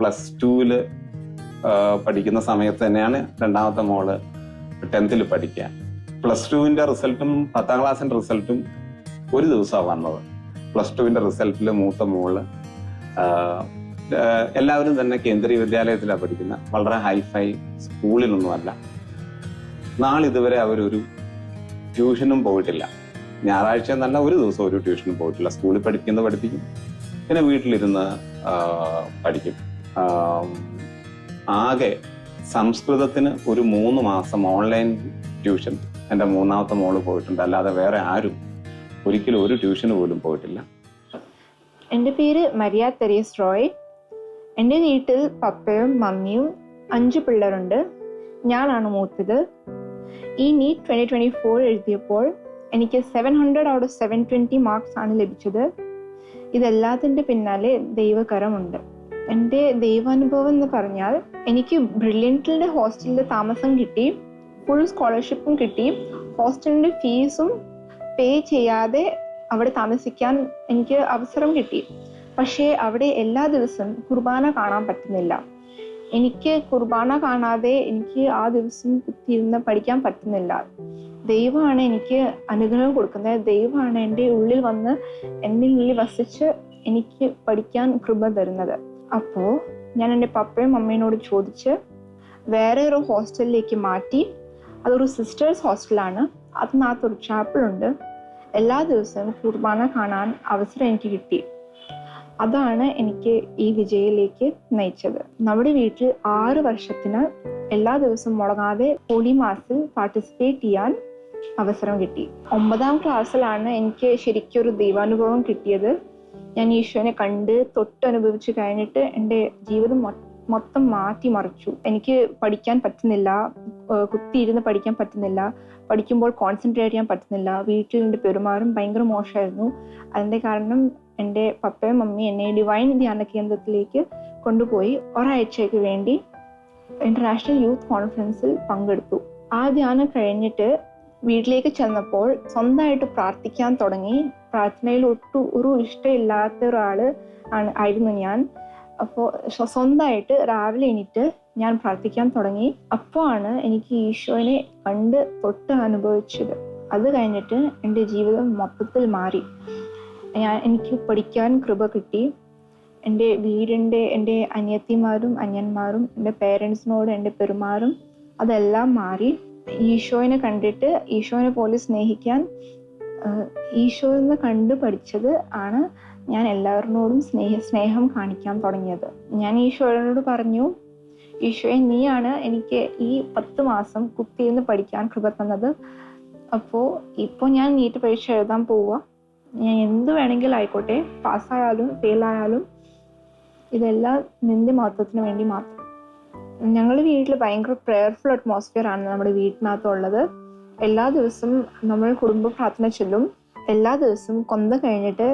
+2 പഠിക്കുന്ന സമയത്ത് തന്നെയാണ് രണ്ടാമത്തെ മോള് 10th പഠിക്കുക. +2 റിസൾട്ടും 10th ക്ലാസ്സിന്റെ റിസൾട്ടും ഒരു ദിവസമാണ് വന്നത്. +2 റിസൾട്ടിൽ മൂത്ത മോള് എല്ലാവരും തന്നെ കേന്ദ്രീയ വിദ്യാലയത്തിലാണ് പഠിക്കുന്ന, വളരെ ഹൈഫൈ സ്കൂളിലൊന്നുമല്ല. നാളിതുവരെ അവരൊരു ട്യൂഷനും പോയിട്ടില്ല. ഞായറാഴ്ച എന്നല്ല, ഒരു ദിവസം ഒരു ട്യൂഷനും പോയിട്ടില്ല. സ്കൂളിൽ പഠിപ്പിക്കും, പിന്നെ വീട്ടിലിരുന്ന് പഠിക്കും. ആകെ സംസ്കൃതത്തിന് ഒരു 3 മാസം ഓൺലൈൻ ട്യൂഷൻ എൻ്റെ മൂന്നാമത്തെ മോള് പോയിട്ടുണ്ട്. അല്ലാതെ വേറെ ആരും ഒരിക്കലും ഒരു ട്യൂഷന് പോലും പോയിട്ടില്ല. എൻ്റെ പേര് മരിയ തെരേസ് റോയ്. എൻ്റെ വീട്ടിൽ പപ്പയും മമ്മിയും 5 പിള്ളേരുണ്ട്. ഞാനാണ് മൂത്തത്. ഈ നീറ്റ് 2024 എഴുതിയപ്പോൾ എനിക്ക് 700 out of 720 മാർക്സ് ആണ് ലഭിച്ചത്. ഇതെല്ലാത്തിൻ്റെ പിന്നാലെ ദൈവകരമുണ്ട്. എൻ്റെ ദൈവാനുഭവം എന്ന് പറഞ്ഞാൽ, എനിക്ക് ബ്രില്യൻറ്റിൻ്റെ ഹോസ്റ്റലിൽ താമസം കിട്ടി, ഫുൾ സ്കോളർഷിപ്പും കിട്ടി, ഹോസ്റ്റലിൻ്റെ ഫീസും പേ ചെയ്യാതെ അവിടെ താമസിക്കാൻ എനിക്ക് അവസരം കിട്ടി. പക്ഷേ അവിടെ എല്ലാ ദിവസവും കുർബാന കാണാൻ പറ്റുന്നില്ല. എനിക്ക് കുർബാന കാണാതെ എനിക്ക് ആ ദിവസം കുത്തിയിരുന്ന് പഠിക്കാൻ പറ്റുന്നില്ല. ദൈവമാണ് എനിക്ക് അനുഗ്രഹം കൊടുക്കുന്നത്. ദൈവമാണ് എൻ്റെ ഉള്ളിൽ വന്ന് എൻ്റെ ഉള്ളിൽ വസിച്ച് എനിക്ക് പഠിക്കാൻ കൃപ തരുന്നത്. അപ്പോൾ ഞാൻ എൻ്റെ പപ്പയും അമ്മയോട് ചോദിച്ച് വേറെ ഒരു ഹോസ്റ്റലിലേക്ക് മാറ്റി. അതൊരു സിസ്റ്റേഴ്സ് ഹോസ്റ്റലാണ്. അതിനകത്തൊരു ചാപ്പിളുണ്ട്. എല്ലാ ദിവസവും കുർബാന കാണാൻ അവസരം എനിക്ക് കിട്ടി. അതാണ് എനിക്ക് ഈ വിജയയിലേക്ക് നയിച്ചത്. നമ്മുടെ വീട്ടിൽ 6 വർഷത്തിന് എല്ലാ ദിവസവും മുടങ്ങാതെ ഹോളി മാസിൽ പാർട്ടിസിപ്പേറ്റ് ചെയ്യാൻ അവസരം കിട്ടി. 9ാം ക്ലാസ്സിലാണ് എനിക്ക് ശരിക്കും ഒരു ദൈവാനുഭവം കിട്ടിയത്. ഞാൻ ഈശോനെ കണ്ട് തൊട്ട് അനുഭവിച്ച് കഴിഞ്ഞിട്ട് എൻ്റെ ജീവിതം മൊത്തം മാറ്റിമറിച്ചു. എനിക്ക് പഠിക്കാൻ പറ്റുന്നില്ല, കുത്തിയിരുന്ന് പഠിക്കാൻ പറ്റുന്നില്ല, പഠിക്കുമ്പോൾ കോൺസെൻട്രേറ്റ് ചെയ്യാൻ പറ്റുന്നില്ല. വീട്ടിൽ എൻ്റെ പെരുമാറും ഭയങ്കര മോശമായിരുന്നു. അതിൻ്റെ കാരണം എൻ്റെ പപ്പയും മമ്മി എന്നെ ഡിവൈൻ ധ്യാന കേന്ദ്രത്തിലേക്ക് കൊണ്ടുപോയി ഒരാഴ്ചയ്ക്ക് വേണ്ടി ഇന്റർനാഷണൽ യൂത്ത് കോൺഫറൻസിൽ പങ്കെടുത്തു. ആ ധ്യാനം കഴിഞ്ഞിട്ട് വീട്ടിലേക്ക് ചെന്നപ്പോൾ സ്വന്തമായിട്ട് പ്രാർത്ഥിക്കാൻ തുടങ്ങി. പ്രാർത്ഥനയിൽ ഒട്ടും ഒരു ഇഷ്ടമില്ലാത്ത ഒരാള് ആയിരുന്നു ഞാൻ. അപ്പോൾ സ്വന്തമായിട്ട് രാവിലെ എണീറ്റ് ഞാൻ പ്രാർത്ഥിക്കാൻ തുടങ്ങി. അപ്പോഴാണ് എനിക്ക് ഈശോനെ കണ്ട് തൊട്ട് അനുഭവിച്ചത്. അത് കഴിഞ്ഞിട്ട് എൻ്റെ ജീവിതം മൊത്തത്തിൽ മാറി. എനിക്ക് പഠിക്കാൻ കൃപ കിട്ടി. എൻ്റെ വീടിൻ്റെ എൻ്റെ അനിയത്തിമാരും അനിയന്മാരും എൻ്റെ പേരൻസിനോട് എൻ്റെ പെരുമാറും അതെല്ലാം മാറി. ഈശോനെ കണ്ടിട്ട് ഈശോനെ പോലെ സ്നേഹിക്കാൻ ഈശോയെന്ന് കണ്ടു പഠിച്ചത് ആണ് ഞാൻ എല്ലാവരോടും സ്നേഹം കാണിക്കാൻ തുടങ്ങിയത്. ഞാൻ ഈശോയോട് പറഞ്ഞു, ഈശോയെ നീയാണ് എനിക്ക് ഈ 10 മാസം കുത്തിയിരുന്ന് പഠിക്കാൻ കൃപ തന്നത്. ഇപ്പോൾ ഞാൻ നീറ്റ് പരീക്ഷ എഴുതാൻ പോവുക. ഞാൻ എന്ത് വേണമെങ്കിലും ആയിക്കോട്ടെ, പാസ്സായാലും ഫെയിലായാലും ഇതെല്ലാം നിന്റെ മഹത്വത്തിന് വേണ്ടി മാത്രം. ഞങ്ങളുടെ വീട്ടിൽ ഭയങ്കര പ്രേയർഫുൾ അറ്റ്മോസ്ഫിയർ ആണ് നമ്മുടെ വീട്ടിനകത്തുള്ളത്. എല്ലാ ദിവസവും നമ്മൾ കുടുംബ പ്രാർത്ഥന ചൊല്ലും. എല്ലാ ദിവസവും കൊന്ത കഴിഞ്ഞിട്ട്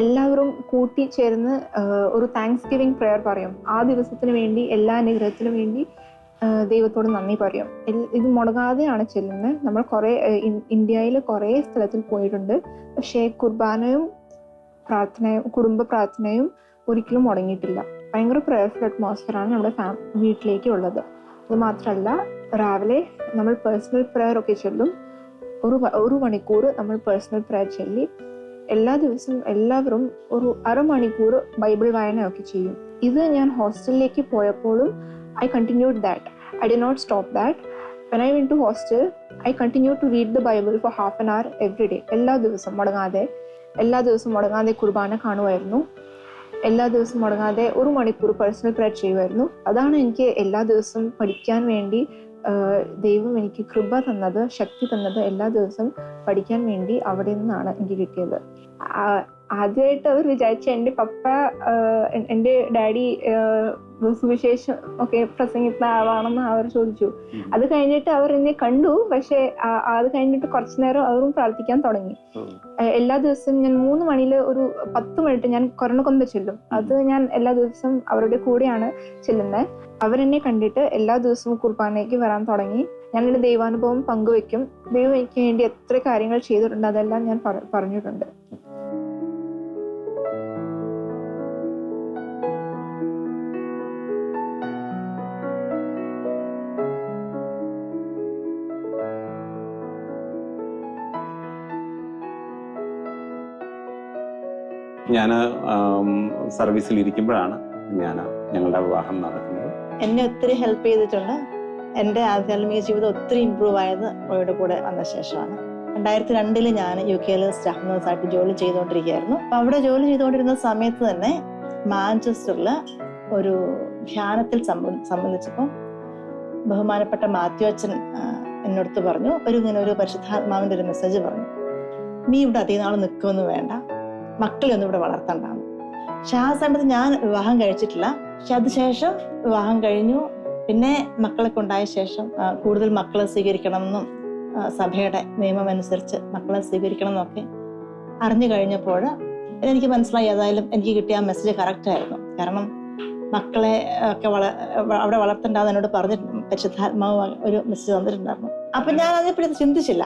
എല്ലാവരും കൂട്ടിച്ചേർന്ന് ഒരു താങ്ക്സ് ഗിവിങ് പ്രെയർ പറയും. ആ ദിവസത്തിന് വേണ്ടി, എല്ലാ അനുഗ്രഹത്തിനും വേണ്ടി ദൈവത്തോട് നന്ദി പറയും. ഇത് മുടങ്ങാതെയാണ് ചെല്ലുന്നത്. നമ്മൾ ഇന്ത്യയിൽ കുറേ സ്ഥലത്തിൽ പോയിട്ടുണ്ട്. പക്ഷേ കുർബാനയും പ്രാർത്ഥനയും കുടുംബ പ്രാർത്ഥനയും ഒരിക്കലും മുടങ്ങിയിട്ടില്ല. ഭയങ്കര പ്രേയർഫുൾ അറ്റ്മോസ്ഫിയർ ആണ് നമ്മുടെ വീട്ടിലേക്ക് ഉള്ളത്. അത് മാത്രമല്ല, രാവിലെ നമ്മൾ പേഴ്സണൽ പ്രെയർ ഒക്കെ ചൊല്ലും. ഒരു മണിക്കൂർ നമ്മൾ പേഴ്സണൽ പ്രെയർ ചൊല്ലി എല്ലാ ദിവസവും എല്ലാവരും ഒരു അരമണിക്കൂർ ബൈബിൾ വായനയൊക്കെ ചെയ്യും. ഇത് ഞാൻ ഹോസ്റ്റലിലേക്ക് പോയപ്പോഴും I continued that. I did not stop that. When I went to hostel, I continued to read the Bible for half an hour every day. എല്ലാ ദിവസവും മുടങ്ങാതെ കുർബാന കാണുമായിരുന്നു. എല്ലാ ദിവസവും മുടങ്ങാതെ ഒരു മണിക്കൂർ പേഴ്സണൽ പ്രെയർ ചെയ്യുമായിരുന്നു. അതാണ് എനിക്ക് എല്ലാ ദിവസവും പഠിക്കാൻ വേണ്ടി ദൈവം എനിക്ക് കൃപ തന്നത്, ശക്തി തന്നത്. എല്ലാ ദിവസവും പഠിക്കാൻ വേണ്ടി അവിടെ നിന്നാണ് എനിക്ക് കിട്ടിയത്. ആദ്യമായിട്ട് അവർ വിചാരിച്ച എൻ്റെ പപ്പ, എൻ്റെ ഡാഡി സുവിശേഷം ഒക്കെ പ്രസംഗിക്കുന്ന ആളാണെന്ന് അവർ ചോദിച്ചു. അത് കഴിഞ്ഞിട്ട് അവർ എന്നെ കണ്ടു. പക്ഷെ അത് കഴിഞ്ഞിട്ട് കുറച്ചു നേരം അവരും പ്രാർത്ഥിക്കാൻ തുടങ്ങി. എല്ലാ ദിവസവും ഞാൻ 3 മണിയിൽ ഒരു 10 മിനിറ്റ് ഞാൻ കൊറോണക്കൊന്ത ചെല്ലും. അത് ഞാൻ എല്ലാ ദിവസവും അവരുടെ കൂടെയാണ് ചെല്ലുന്നത്. അവരെന്നെ കണ്ടിട്ട് എല്ലാ ദിവസവും കുർബാനയ്ക്ക് വരാൻ തുടങ്ങി. ഞാൻ എൻ്റെ ദൈവാനുഭവം പങ്കുവെക്കും. ദൈവം എനിക്ക് വേണ്ടി എത്ര കാര്യങ്ങൾ ചെയ്തിട്ടുണ്ട് അതെല്ലാം ഞാൻ പറഞ്ഞിട്ടുണ്ട്. ഞാൻ സർവീസിൽ ഇരിക്കുമ്പോഴാണ് ഞങ്ങളുടെ വിവാഹം നടക്കുന്നത്. എന്നെ ഒത്തിരി ഹെൽപ്പ് ചെയ്തിട്ടുണ്ട്. എൻ്റെ ആധ്യാത്മിക ജീവിതം ഒത്തിരി ഇമ്പ്രൂവ് ആയത് റോയുടെ കൂടെ വന്ന ശേഷമാണ്. 2002 ഞാൻ UK സ്റ്റാഫ് നഴ്സായിട്ട് ജോലി ചെയ്തുകൊണ്ടിരിക്കുകയായിരുന്നു. അപ്പം അവിടെ ജോലി ചെയ്തുകൊണ്ടിരുന്ന സമയത്ത് തന്നെ മാഞ്ചസ്റ്ററിൽ ഒരു ധ്യാനത്തിൽ സംബന്ധിച്ചപ്പോൾ ബഹുമാനപ്പെട്ട മാത്യു അച്ഛൻ എന്നോടത്ത് പറഞ്ഞു, ഇങ്ങനെ ഒരു പരിശുദ്ധാത്മാവിൻ്റെ ഒരു മെസ്സേജ് പറഞ്ഞു, നീ ഇവിടെ അധികം നാൾ നിൽക്കുമെന്ന് വേണ്ട, മക്കളെ ഒന്നും ഇവിടെ വളർത്തണ്ടാണ്. പക്ഷെ ആ സമയത്ത് ഞാൻ വിവാഹം കഴിച്ചിട്ടില്ല. പക്ഷെ അതിനുശേഷം വിവാഹം കഴിഞ്ഞു. പിന്നെ മക്കളൊക്കെ ഉണ്ടായ ശേഷം കൂടുതൽ മക്കളെ സ്വീകരിക്കണമെന്നും സഭയുടെ നിയമം അനുസരിച്ച് മക്കളെ സ്വീകരിക്കണം എന്നൊക്കെ അറിഞ്ഞു കഴിഞ്ഞപ്പോൾ എനിക്ക് മനസ്സിലായി, ഏതായാലും എനിക്ക് കിട്ടിയ ആ മെസ്സേജ് കറക്റ്റ് ആയിരുന്നു. കാരണം മക്കളെ ഒക്കെ അവിടെ വളർത്തണ്ടെന്ന് എന്നോട് പറഞ്ഞിട്ട് പരിശുദ്ധാത്മാവ് ഒരു മെസ്സേജ് തന്നിട്ടുണ്ടായിരുന്നു. അപ്പൊ ഞാൻ അതിനെപ്പറ്റി ചിന്തിച്ചില്ല.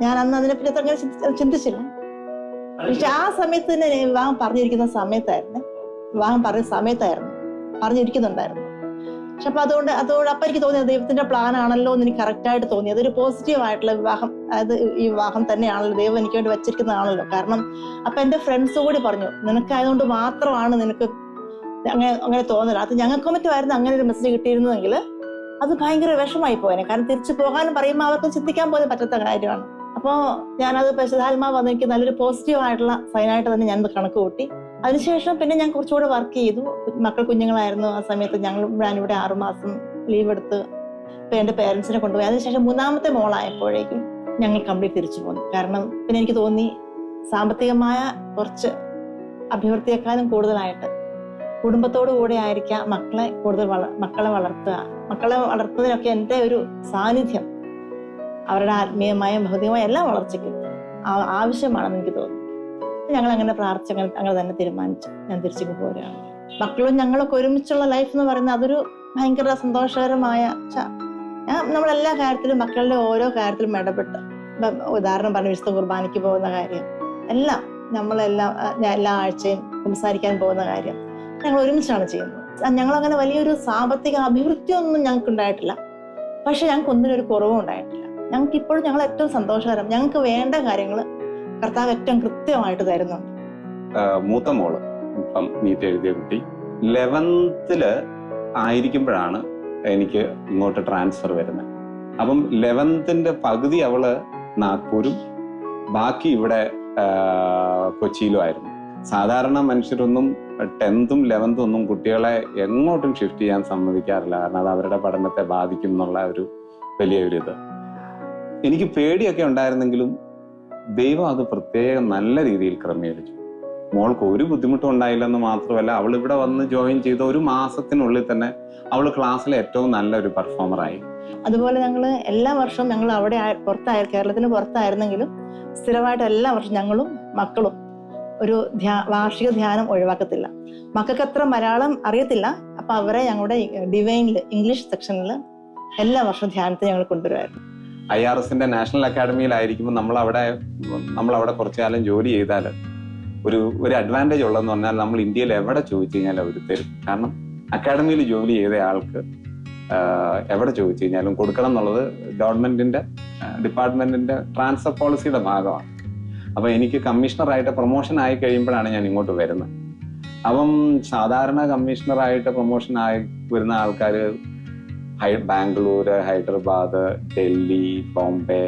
ഞാൻ അന്ന് അതിനെപ്പറ്റി അങ്ങനെ ചിന്തിച്ചില്ല. പക്ഷെ ആ സമയത്ത് തന്നെ വിവാഹം പറഞ്ഞിരിക്കുന്ന സമയത്തായിരുന്നു പറഞ്ഞിരിക്കുന്നുണ്ടായിരുന്നു. പക്ഷെ അപ്പൊ അതുകൊണ്ട് അപ്പൊ എനിക്ക് തോന്നിയത് ദൈവത്തിന്റെ പ്ലാൻ ആണല്ലോ എന്ന് എനിക്ക് കറക്റ്റായിട്ട് തോന്നി. അതൊരു പോസിറ്റീവ് ആയിട്ടുള്ള വിവാഹം, അതായത് ഈ വിവാഹം തന്നെയാണല്ലോ ദൈവം എനിക്ക് വേണ്ടി വെച്ചിരിക്കുന്നതാണല്ലോ. കാരണം അപ്പൊ എന്റെ ഫ്രണ്ട്സ് കൂടി പറഞ്ഞു, നിനക്കായതുകൊണ്ട് മാത്രമാണ് നിനക്ക് അങ്ങനെ തോന്നില്ല. അത് ഞങ്ങൾക്ക് മറ്റുമായിരുന്നു അങ്ങനെ ഒരു മെസ്സേജ് കിട്ടിയിരുന്നെങ്കിൽ അത് ഭയങ്കര വിഷമായി പോയേനെ. കാരണം തിരിച്ചു പോകാനും പറയുമ്പോൾ അവർക്ക് ചിന്തിക്കാൻ പോലും പറ്റാത്ത കാര്യമാണ്. അപ്പോൾ ഞാനത് പരിശുദ്ധാത്മാവ് വന്ന് എനിക്ക് നല്ലൊരു പോസിറ്റീവ് ആയിട്ടുള്ള സൈനായിട്ട് തന്നെ ഞാനത് കണക്ക് കൂട്ടി. അതിനുശേഷം പിന്നെ ഞാൻ കുറച്ചുകൂടെ വർക്ക് ചെയ്തു. മക്കൾ കുഞ്ഞുങ്ങളായിരുന്നു ആ സമയത്ത്. ഞാനിവിടെ 6 മാസം ലീവ് എടുത്ത് ഇപ്പം എൻ്റെ പേരൻസിനെ കൊണ്ടുപോയി. അതിനുശേഷം 3ാമത്തെ മോളായപ്പോഴേക്കും ഞങ്ങൾ കംപ്ലീറ്റ് തിരിച്ചു പോന്നു. കാരണം പിന്നെ എനിക്ക് തോന്നി സാമ്പത്തികമായ കുറച്ച് അഭിവൃദ്ധിയെക്കാളും കൂടുതലായിട്ട് കുടുംബത്തോടു കൂടെ ആയിരിക്കാം മക്കളെ വളർത്തുന്നതിനൊക്കെ എൻ്റെ ഒരു സാന്നിധ്യം അവരുടെ ആത്മീയമായും ഭൗതികമായും എല്ലാ വളർച്ചയ്ക്കും ആവശ്യമാണെന്ന് എനിക്ക് തോന്നുന്നു. ഞങ്ങൾ അങ്ങനെ പ്രാർത്ഥിച്ച് അങ്ങനെ തന്നെ തീരുമാനിച്ചു ഞാൻ തിരിച്ചു പോരുകയാണ്. മക്കളും ഞങ്ങളൊക്കെ ഒരുമിച്ചുള്ള ലൈഫ് എന്ന് പറയുന്നത് അതൊരു ഭയങ്കര സന്തോഷകരമായ നമ്മളെല്ലാ കാര്യത്തിലും മക്കളുടെ ഓരോ കാര്യത്തിലും ഇടപെട്ട്, ഉദാഹരണം പറഞ്ഞ വിശുദ്ധ കുർബാനയ്ക്ക് പോകുന്ന കാര്യം എല്ലാം ഞാൻ എല്ലാ ആഴ്ചയും സംസാരിക്കാൻ പോകുന്ന കാര്യം ഞങ്ങൾ ഒരുമിച്ചാണ് ചെയ്യുന്നത്. ഞങ്ങളങ്ങനെ വലിയൊരു സാമ്പത്തിക അഭിവൃദ്ധിയൊന്നും ഞങ്ങൾക്ക് ഉണ്ടായിട്ടില്ല. പക്ഷെ ഞങ്ങൾക്ക് ഒന്നിനൊരു കുറവും ഉണ്ടായിട്ടില്ല. ഞങ്ങൾക്ക് ഇപ്പോഴും ഞങ്ങൾ ഏറ്റവും സന്തോഷകരം, ഞങ്ങൾക്ക് വേണ്ട കാര്യങ്ങൾ കർത്താവ് ഏറ്റവും കൃത്യമായിട്ട് തരുന്നുണ്ട്. മൂത്ത മോള് ഇപ്പം നീറ്റ് എഴുതിയ കുട്ടി 11th ആയിരിക്കുമ്പോഴാണ് എനിക്ക് ഇങ്ങോട്ട് ട്രാൻസ്ഫർ വരുന്നത്. അപ്പം 11th പകുതി അവള് നാഗ്പൂരും ബാക്കി ഇവിടെ കൊച്ചിയിലും ആയിരുന്നു. സാധാരണ മനുഷ്യരൊന്നും 10th 11th ഒന്നും കുട്ടികളെ എങ്ങോട്ടും ഷിഫ്റ്റ് ചെയ്യാൻ സമ്മതിക്കാറില്ല. കാരണം അത് അവരുടെ പഠനത്തെ ബാധിക്കും എന്നുള്ള ഒരു വലിയൊരിത്. എനിക്ക് പേടിയൊക്കെ ഉണ്ടായിരുന്നെങ്കിലും ദൈവം അത് പ്രത്യേകം നല്ല രീതിയിൽ ക്രമീകരിച്ചു. മോൾക്ക് ഒരു ബുദ്ധിമുട്ടും ഉണ്ടായില്ലെന്ന് മാത്രമല്ല, അവൾ ഇവിടെ വന്ന് ജോയിൻ ചെയ്ത 1 മാസത്തിനുള്ളിൽ തന്നെ അവൾ ക്ലാസ്സിലെ ഏറ്റവും നല്ലൊരു പെർഫോമറായി. അതുപോലെ ഞങ്ങൾ എല്ലാ വർഷവും ഞങ്ങൾ അവിടെ കേരളത്തിന് പുറത്തായിരുന്നെങ്കിലും സ്ഥിരമായിട്ട് എല്ലാ വർഷവും ഞങ്ങളും മക്കളും ഒരു വാർഷിക ധ്യാനം ഒഴിവാക്കത്തില്ല. മക്കൾക്ക് അത്ര മലയാളം അറിയത്തില്ല. അപ്പൊ അവരെ ഞങ്ങളുടെ ഡിവൈനിൽ ഇംഗ്ലീഷ് സെക്ഷനിൽ എല്ലാ വർഷവും ധ്യാനത്തിന് ഞങ്ങൾ കൊണ്ടുവരുമായിരുന്നു. IRSന്റെ നാഷണൽ അക്കാഡമിയിലായിരിക്കുമ്പോൾ നമ്മളവിടെ കുറച്ചു കാലം ജോലി ചെയ്താൽ ഒരു അഡ്വാൻറ്റേജ് ഉള്ളതെന്ന് പറഞ്ഞാൽ നമ്മൾ ഇന്ത്യയിൽ എവിടെ ചോദിച്ചു കഴിഞ്ഞാൽ അവർ തരും. കാരണം അക്കാഡമിയിൽ ജോലി ചെയ്ത ആൾക്ക് എവിടെ ചോദിച്ചു കഴിഞ്ഞാലും കൊടുക്കണം എന്നുള്ളത് ഗവൺമെന്റിന്റെ ഡിപ്പാർട്ട്മെന്റിന്റെ ട്രാൻസ്ഫർ പോളിസിയുടെ ഭാഗമാണ്. അപ്പൊ എനിക്ക് കമ്മീഷണറായിട്ട് പ്രൊമോഷൻ ആയി കഴിയുമ്പോഴാണ് ഞാൻ ഇങ്ങോട്ട് വരുന്നത്. അപ്പം സാധാരണ കമ്മീഷണറായിട്ട് പ്രൊമോഷൻ ആയി വരുന്ന ആൾക്കാർ ബാംഗ്ലൂര്, ഹൈദരാബാദ്, ഡൽഹി, ബോംബെ,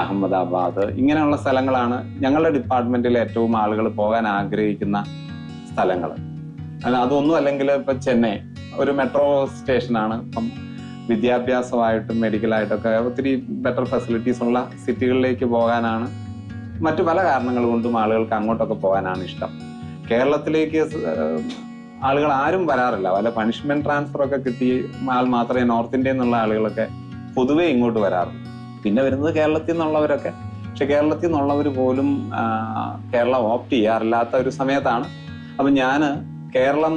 അഹമ്മദാബാദ് ഇങ്ങനെയുള്ള സ്ഥലങ്ങളാണ് ഞങ്ങളുടെ ഡിപ്പാർട്ട്മെന്റിൽ ഏറ്റവും ആളുകൾ പോകാൻ ആഗ്രഹിക്കുന്ന സ്ഥലങ്ങൾ. അതൊന്നും അല്ലെങ്കിൽ ഇപ്പൊ ചെന്നൈ ഒരു മെട്രോ സ്റ്റേഷനാണ്. ഇപ്പം വിദ്യാഭ്യാസമായിട്ടും മെഡിക്കലായിട്ടൊക്കെ ഒത്തിരി ബെറ്റർ ഫെസിലിറ്റീസ് ഉള്ള സിറ്റികളിലേക്ക് പോകാനാണ്, മറ്റു പല കാരണങ്ങൾ കൊണ്ടും ആളുകൾക്ക് അങ്ങോട്ടൊക്കെ പോകാനാണ് ഇഷ്ടം. കേരളത്തിലേക്ക് ആളുകൾ ആരും വരാറില്ല. വല്ല പണിഷ്മെന്റ് ട്രാൻസ്ഫർ ഒക്കെ കിട്ടി ആൾ മാത്രമേ നോർത്ത് ഇന്ത്യയിൽ നിന്നുള്ള ആളുകളൊക്കെ പൊതുവെ ഇങ്ങോട്ട് വരാറുള്ളൂ. പിന്നെ വരുന്നത് കേരളത്തിൽ നിന്നുള്ളവരൊക്കെ. പക്ഷെ കേരളത്തിൽ നിന്നുള്ളവർ പോലും കേരളം ഓപ്റ്റ് ചെയ്യാറില്ലാത്ത ഒരു സമയത്താണ്. അപ്പൊ ഞാന് കേരളം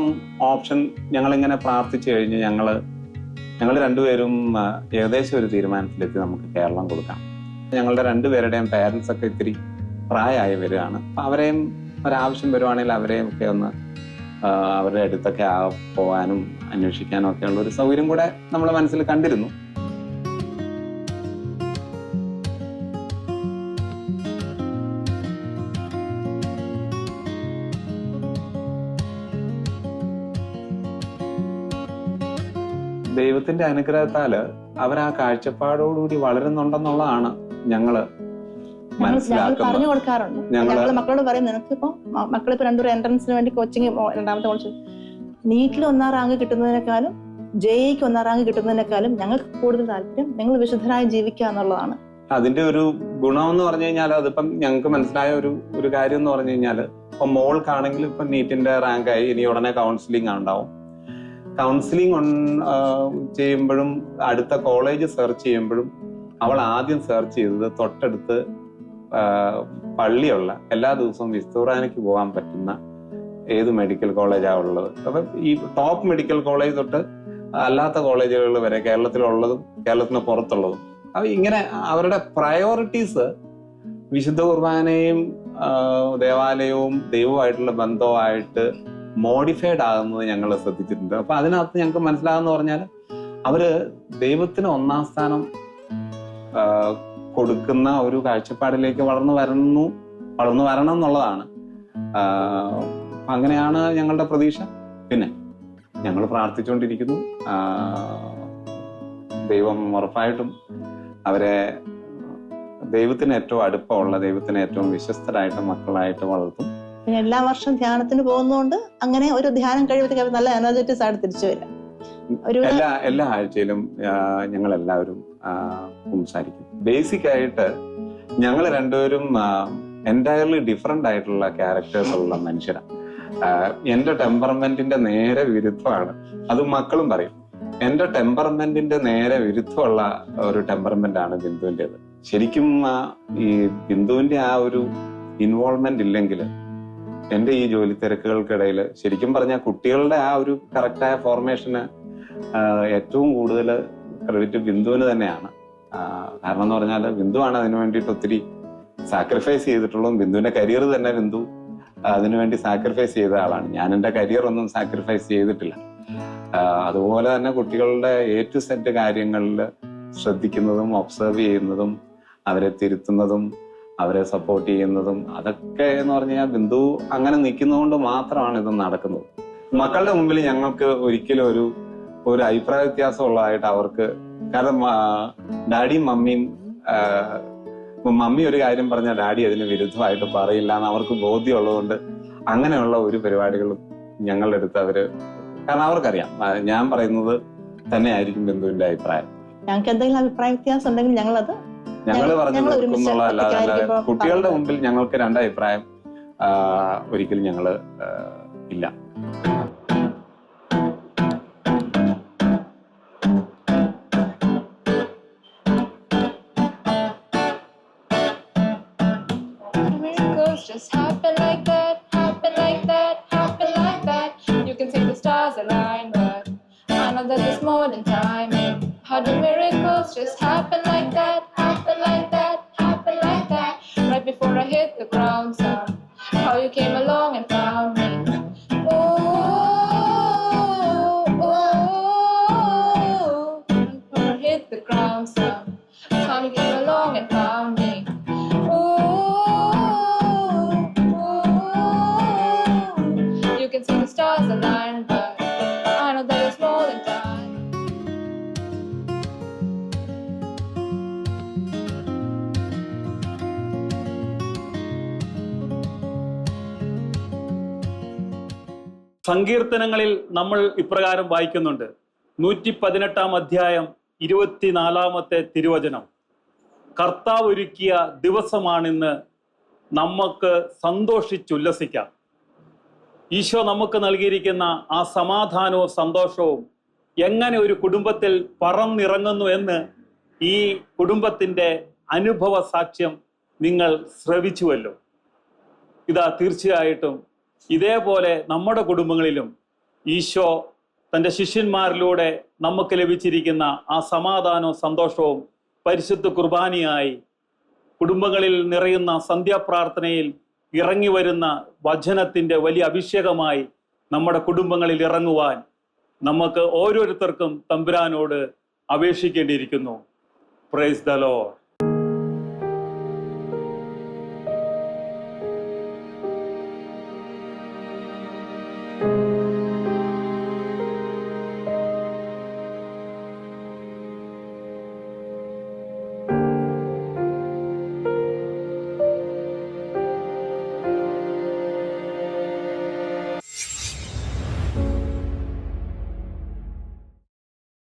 ഓപ്ഷൻ ഞങ്ങളിങ്ങനെ പ്രാർത്ഥിച്ചു കഴിഞ്ഞ് ഞങ്ങൾ രണ്ടുപേരും ഏകദേശം ഒരു തീരുമാനത്തിലെത്തി നമുക്ക് കേരളം കൊടുക്കാം. ഞങ്ങളുടെ രണ്ടുപേരുടെയും പേരൻസ് ഒക്കെ ഇത്തിരി പ്രായമായി വരികയാണ്. അപ്പൊ അവരെയും ഒരാവശ്യം വരുവാണെങ്കിൽ അവരെയും ഒക്കെ ഒന്ന് അവരുടെ അടുത്തൊക്കെ പോകാനും അന്വേഷിക്കാനും ഒക്കെ ഉള്ള ഒരു സൗകര്യം കൂടെ നമ്മളെ മനസ്സിൽ കണ്ടിരുന്നു. ദൈവത്തിന്റെ അനുഗ്രഹത്താല് അവർ ആ കാഴ്ചപ്പാടോടുകൂടി വളരുന്നുണ്ടെന്നുള്ളതാണ് ഞങ്ങള് പറഞ്ഞു കൊടുക്കാറുണ്ട്. ഞങ്ങള് മക്കളോട് പറയും, നിനക്കിപ്പോ മക്കളിപ്പോ രണ്ടുപേരും എൻട്രൻസിന് വേണ്ടി കോച്ചിങ് രണ്ടാമത്തെ കോഴ്സ് നീറ്റിൽ 1ാം റാങ്ക് കിട്ടുന്നതിനേക്കാളും ജെഇക്ക് 1ാം റാങ്ക് കിട്ടുന്നതിനേക്കാളും ഞങ്ങൾക്ക് കൂടുതൽ താല്പര്യം നിങ്ങൾ വിശുദ്ധരായി ജീവിക്കുക എന്നുള്ളതാണ്. അതിന്റെ ഒരു ഗുണം എന്ന് പറഞ്ഞു കഴിഞ്ഞാൽ അതിപ്പം ഞങ്ങൾക്ക് മനസ്സിലായ ഒരു കാര്യം എന്ന് പറഞ്ഞു കഴിഞ്ഞാല് ഇപ്പൊ മോൾക്കാണെങ്കിൽ ഇപ്പൊ നീറ്റിന്റെ റാങ്കായി ഇനി ഉടനെ കൗൺസിലിംഗ് ഉണ്ടാവും. കൗൺസിലിംഗ് ചെയ്യുമ്പോഴും അടുത്ത കോളേജ് സെർച്ച് ചെയ്യുമ്പോഴും അവൾ ആദ്യം സെർച്ച് ചെയ്തത് തൊട്ടടുത്ത് പള്ളിയുള്ള എല്ലാ ദിവസവും വിസ്തുറാനയ്ക്ക് പോകാൻ പറ്റുന്ന ഏത് മെഡിക്കൽ കോളേജാണ് ഉള്ളത്. അപ്പം ഈ ടോപ്പ് മെഡിക്കൽ കോളേജ് തൊട്ട് അല്ലാത്ത കോളേജുകൾ വരെ കേരളത്തിലുള്ളതും കേരളത്തിന് പുറത്തുള്ളതും അപ്പൊ ഇങ്ങനെ അവരുടെ പ്രയോറിറ്റീസ് വിശുദ്ധ കുർബാനയും ദേവാലയവും ദൈവവുമായിട്ടുള്ള ബന്ധവുമായിട്ട് മോഡിഫൈഡ് ആകുന്നത് ഞങ്ങൾ ശ്രദ്ധിച്ചിട്ടുണ്ട്. അപ്പൊ അതിനകത്ത് ഞങ്ങൾക്ക് മനസ്സിലാകുന്ന പറഞ്ഞാൽ അവര് ദൈവത്തിന് 1ാം സ്ഥാനം കൊടുക്കുന്ന ഒരു കാഴ്ചപ്പാടിലേക്ക് വളർന്നു വരണം എന്നുള്ളതാണ്. അങ്ങനെയാണ് ഞങ്ങളുടെ പ്രതീക്ഷ. പിന്നെ ഞങ്ങൾ പ്രാർത്ഥിച്ചുകൊണ്ടിരിക്കുന്നു. ദൈവം ഉറപ്പായിട്ടും അവരെ ദൈവത്തിന് ഏറ്റവും അടുപ്പമുള്ള, ദൈവത്തിന് ഏറ്റവും വിശ്വസ്തരായിട്ട് മക്കളായിട്ട് വളർത്തും. പിന്നെ എല്ലാ വർഷം ധ്യാനത്തിന് പോകുന്നതുകൊണ്ട് അങ്ങനെ ഒരു ധ്യാനം കഴിയുമ്പോഴത്തേക്ക് നല്ല എനർജറ്റിക്സ് ആയിട്ട് തിരിച്ചു വരാം. എല്ലാ ആഴ്ചയിലും ഞങ്ങൾ എല്ലാവരും സംസാരിക്കും. ബേസിക് ആയിട്ട് ഞങ്ങൾ രണ്ടുപേരും എൻറ്റയർലി ഡിഫറെന്റ് ആയിട്ടുള്ള ക്യാരക്ടേഴ്സ് ഉള്ള മനുഷ്യരാണ്. എന്റെ ടെമ്പറമെന്റിന്റെ നേരെ വിരുദ്ധമാണ്. അത് മക്കളും പറയും. എന്റെ ടെമ്പറമെന്റിന്റെ നേരെ വിരുദ്ധമുള്ള ഒരു ടെമ്പറമെന്റ് ആണ് ബിന്ദുവിൻ്റെത്. ശരിക്കും ഈ ബിന്ദുവിന്റെ ആ ഒരു ഇൻവോൾവ്മെന്റ് ഇല്ലെങ്കിൽ എന്റെ ഈ ജോലി തിരക്കുകൾക്കിടയിൽ ശരിക്കും പറഞ്ഞാൽ കുട്ടികളുടെ ആ ഒരു കറക്റ്റായ ഫോർമേഷന് ഏറ്റവും കൂടുതൽ ക്രെഡിറ്റ് ബിന്ദുവിന് തന്നെയാണ്. കാരണം എന്ന് പറഞ്ഞാൽ ബിന്ദുവാണ് അതിനു വേണ്ടിയിട്ട് ഒത്തിരി സാക്രിഫൈസ് ചെയ്തിട്ടുള്ളതും. ബിന്ദുവിന്റെ കരിയർ തന്നെ ബിന്ദു അതിനുവേണ്ടി സാക്രിഫൈസ് ചെയ്ത ആളാണ്. ഞാൻ എൻ്റെ കരിയർ ഒന്നും സാക്രിഫൈസ് ചെയ്തിട്ടില്ല. അതുപോലെ തന്നെ കുട്ടികളുടെ A to Z കാര്യങ്ങളിൽ ശ്രദ്ധിക്കുന്നതും ഒബ്സർവ് ചെയ്യുന്നതും അവരെ തിരുത്തുന്നതും അവരെ സപ്പോർട്ട് ചെയ്യുന്നതും അതൊക്കെ എന്ന് പറഞ്ഞു കഴിഞ്ഞാൽ ബിന്ദു അങ്ങനെ നിൽക്കുന്നതുകൊണ്ട് മാത്രമാണ് ഇത് നടക്കുന്നത്. മക്കളുടെ മുമ്പിൽ ഞങ്ങൾക്ക് ഒരിക്കലും ഒരു അഭിപ്രായ വ്യത്യാസം ഉള്ളതായിട്ട് അവർക്ക്, കാരണം ഡാഡിയും മമ്മിയും മമ്മി ഒരു കാര്യം പറഞ്ഞാൽ ഡാഡി അതിന് വിരുദ്ധമായിട്ട് പറയില്ല എന്ന് അവർക്ക് ബോധ്യമുള്ളതുകൊണ്ട് അങ്ങനെയുള്ള ഒരു പരിപാടികളും ഞങ്ങളുടെ അടുത്ത് അവര്, കാരണം അവർക്കറിയാം ഞാൻ പറയുന്നത് തന്നെയായിരിക്കും ബിന്ദുവിന്റെ അഭിപ്രായം. ഞങ്ങൾക്ക് എന്തെങ്കിലും അഭിപ്രായ വ്യത്യാസം ഉണ്ടെങ്കിൽ ഞങ്ങൾ പറഞ്ഞു നിൽക്കുന്നുള്ളതല്ലാതെ കുട്ടികളുടെ മുമ്പിൽ ഞങ്ങൾക്ക് രണ്ടഭിപ്രായം ഒരിക്കലും ഞങ്ങള് ഇല്ല. Just happen like that, happen like that, happen like that. You can see the stars align, but I know that there's more than timing. How do miracles just happen like that, happen like that, happen like that? Right before I hit the ground, son, how you came along and found me. Oh, before I hit the ground, son, how you came along and found me. Stars align, but I know that it's more than time. സങ്കീർത്തനങ്ങളിൽ നമ്മൾ ഇപ്രകാരം വായിക്കുന്നുണ്ട്. 118 അധ്യായം 24 തിരുവചനം, കർത്താവ് ഒരുക്കിയ ദിവസമാണിന്ന്, നമുക്ക് സന്തോഷിച്ചുല്ലസിക്കാം. ഈശോ നമുക്ക് നൽകിയിരിക്കുന്ന ആ സമാധാനവും സന്തോഷവും എങ്ങനെ ഒരു കുടുംബത്തിൽ പറന്നിറങ്ങുന്നു എന്ന് ഈ കുടുംബത്തിൻ്റെ അനുഭവ സാക്ഷ്യം നിങ്ങൾ ശ്രവിച്ചുവല്ലോ. ഇതാ തീർച്ചയായിട്ടും ഇതേപോലെ നമ്മുടെ കുടുംബങ്ങളിലും ഈശോ തൻ്റെ ശിഷ്യന്മാരിലൂടെ നമുക്ക് ലഭിച്ചിരിക്കുന്ന ആ സമാധാനവും സന്തോഷവും പരിശുദ്ധ കുർബാനയായി കുടുംബങ്ങളിൽ നിറയുന്ന സന്ധ്യാപ്രാർത്ഥനയിൽ ഇറങ്ങി വരുന്ന വചനത്തിൻ്റെ വലിയ അഭിഷേകമായി നമ്മുടെ കുടുംബങ്ങളിൽ ഇറങ്ങുവാൻ നമുക്ക് ഓരോരുത്തർക്കും തമ്പുരാനോട് അപേക്ഷിക്കേണ്ടിയിരിക്കുന്നു. Praise the Lord.